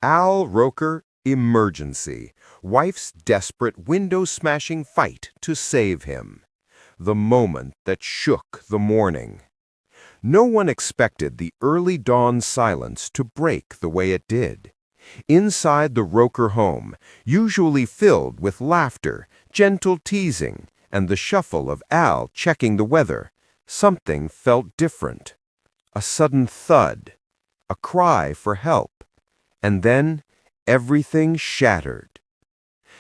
Al Roker, emergency. Wife's desperate window-smashing fight to save him. The moment that shook the morning. No one expected the early dawn silence to break the way it did. Inside the Roker home, usually filled with laughter, gentle teasing, and the shuffle of Al checking the weather, something felt different. A sudden thud, a cry for help, and then everything shattered.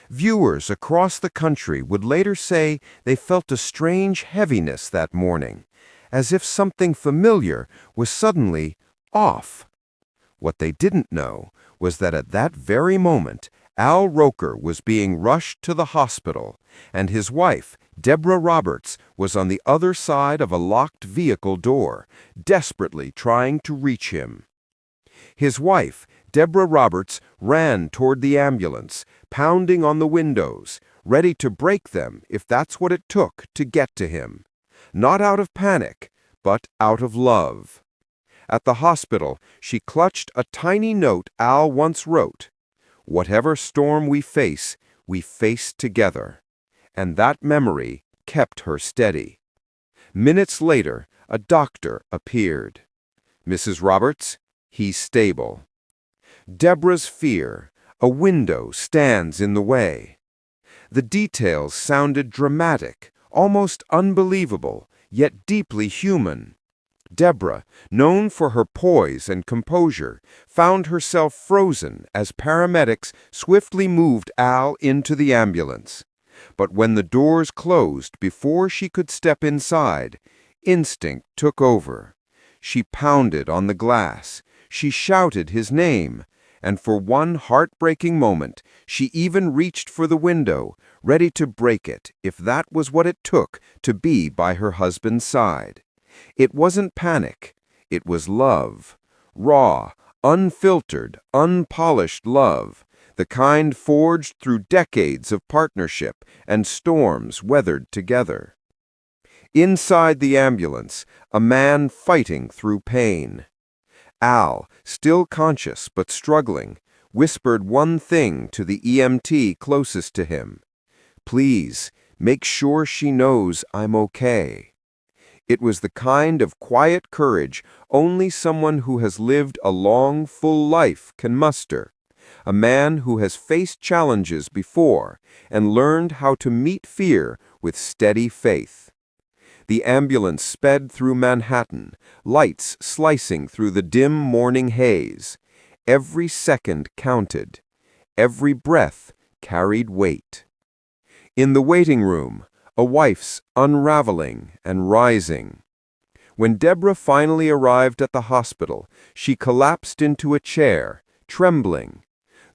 Viewers across the country would later say they felt a strange heaviness that morning, as if something familiar was suddenly off. What they didn't know was that at that very moment, Al Roker was being rushed to the hospital, and his wife, Deborah Roberts, was on the other side of a locked vehicle door, desperately trying to reach him. His wife, Deborah Roberts, ran toward the ambulance, pounding on the windows, ready to break them if that's what it took to get to him. Not out of panic, but out of love. At the hospital, she clutched a tiny note Al once wrote, "Whatever storm we face together." And that memory kept her steady. Minutes later, a doctor appeared. "Mrs. Roberts, he's stable." Deborah's fear, a window stands in the way. The details sounded dramatic, almost unbelievable, yet deeply human. Deborah, known for her poise and composure, found herself frozen as paramedics swiftly moved Al into the ambulance. But when the doors closed before she could step inside, instinct took over. She pounded on the glass. She shouted his name. And for one heartbreaking moment, she even reached for the window, ready to break it if that was what it took to be by her husband's side. It wasn't panic. It was love. Raw, unfiltered, unpolished love. The kind forged through decades of partnership and storms weathered together. Inside the ambulance, a man fighting through pain. Al, still conscious but struggling, whispered one thing to the EMT closest to him. "Please, make sure she knows I'm okay." It was the kind of quiet courage only someone who has lived a long, full life can muster. A man who has faced challenges before and learned how to meet fear with steady faith. The ambulance sped through Manhattan, lights slicing through the dim morning haze. Every second counted. Every breath carried weight. In the waiting room, a wife's unraveling and rising. When Deborah finally arrived at the hospital, she collapsed into a chair, trembling.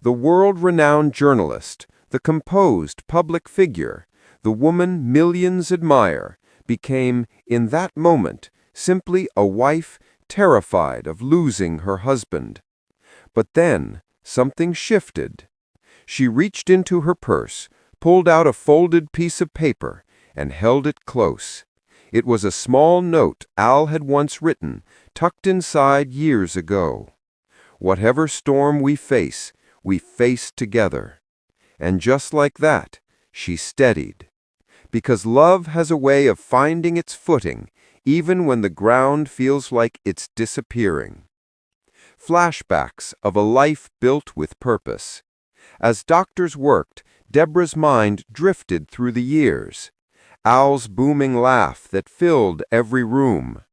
The world-renowned journalist, the composed public figure, the woman millions admire, became, in that moment, simply a wife terrified of losing her husband. But then, something shifted. She reached into her purse, pulled out a folded piece of paper, and held it close. It was a small note Al had once written, tucked inside years ago. "Whatever storm we face together." And just like that, she steadied. Because love has a way of finding its footing, even when the ground feels like it's disappearing. Flashbacks of a life built with purpose. As doctors worked, Deborah's mind drifted through the years. Al's booming laugh that filled every room.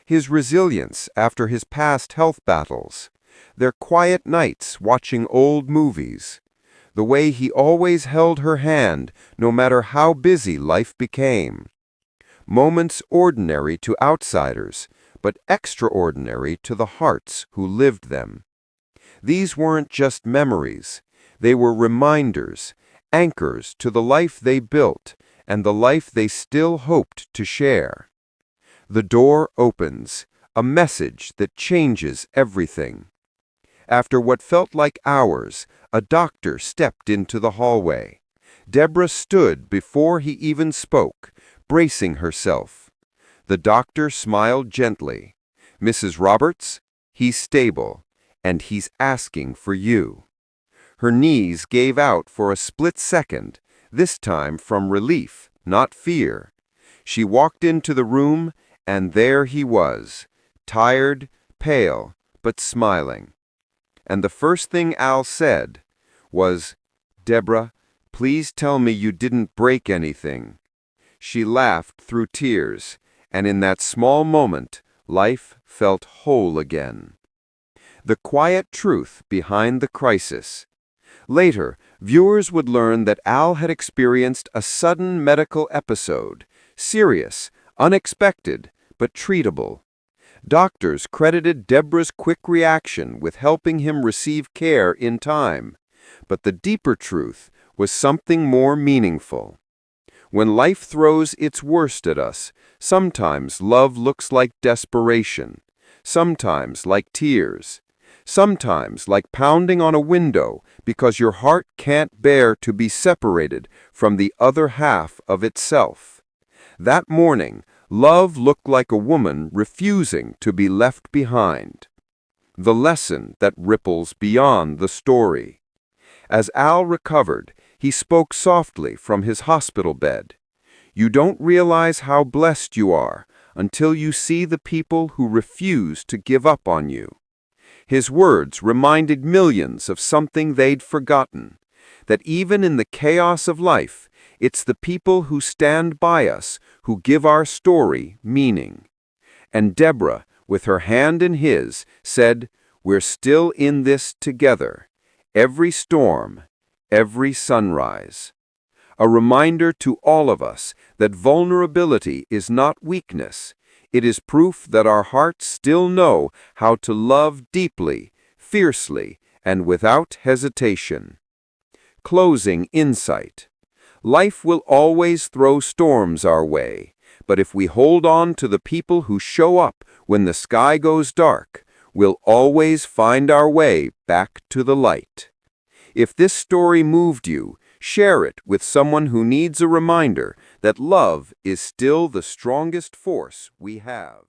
His resilience after his past health battles. Their quiet nights watching old movies. The way he always held her hand, no matter how busy life became. Moments ordinary to outsiders, but extraordinary to the hearts who lived them. These weren't just memories. They were reminders, anchors to the life they built and the life they still hoped to share. The door opens, a message that changes everything. After what felt like hours, a doctor stepped into the hallway. Deborah stood before he even spoke, bracing herself. The doctor smiled gently. "Mrs. Roberts, he's stable, and he's asking for you." Her knees gave out for a split second, this time from relief, not fear. She walked into the room, and there he was, tired, pale, but smiling. And the first thing Al said was, "Deborah, please tell me you didn't break anything." She laughed through tears, and in that small moment, life felt whole again. The quiet truth behind the crisis. Later, viewers would learn that Al had experienced a sudden medical episode, serious, unexpected, but treatable. Doctors credited Deborah's quick reaction with helping him receive care in time, but the deeper truth was something more meaningful. When life throws its worst at us, sometimes love looks like desperation, sometimes like tears, sometimes like pounding on a window because your heart can't bear to be separated from the other half of itself. That morning, love looked like a woman refusing to be left behind. The lesson that ripples beyond the story. As Al recovered, he spoke softly from his hospital bed. "You don't realize how blessed you are until you see the people who refuse to give up on you." His words reminded millions of something they'd forgotten, that even in the chaos of life, it's the people who stand by us who give our story meaning. And Deborah, with her hand in his, said, "We're still in this together, every storm, every sunrise." A reminder to all of us that vulnerability is not weakness. It is proof that our hearts still know how to love deeply, fiercely, and without hesitation. Closing insight. Life will always throw storms our way, but if we hold on to the people who show up when the sky goes dark, we'll always find our way back to the light. If this story moved you, share it with someone who needs a reminder that love is still the strongest force we have.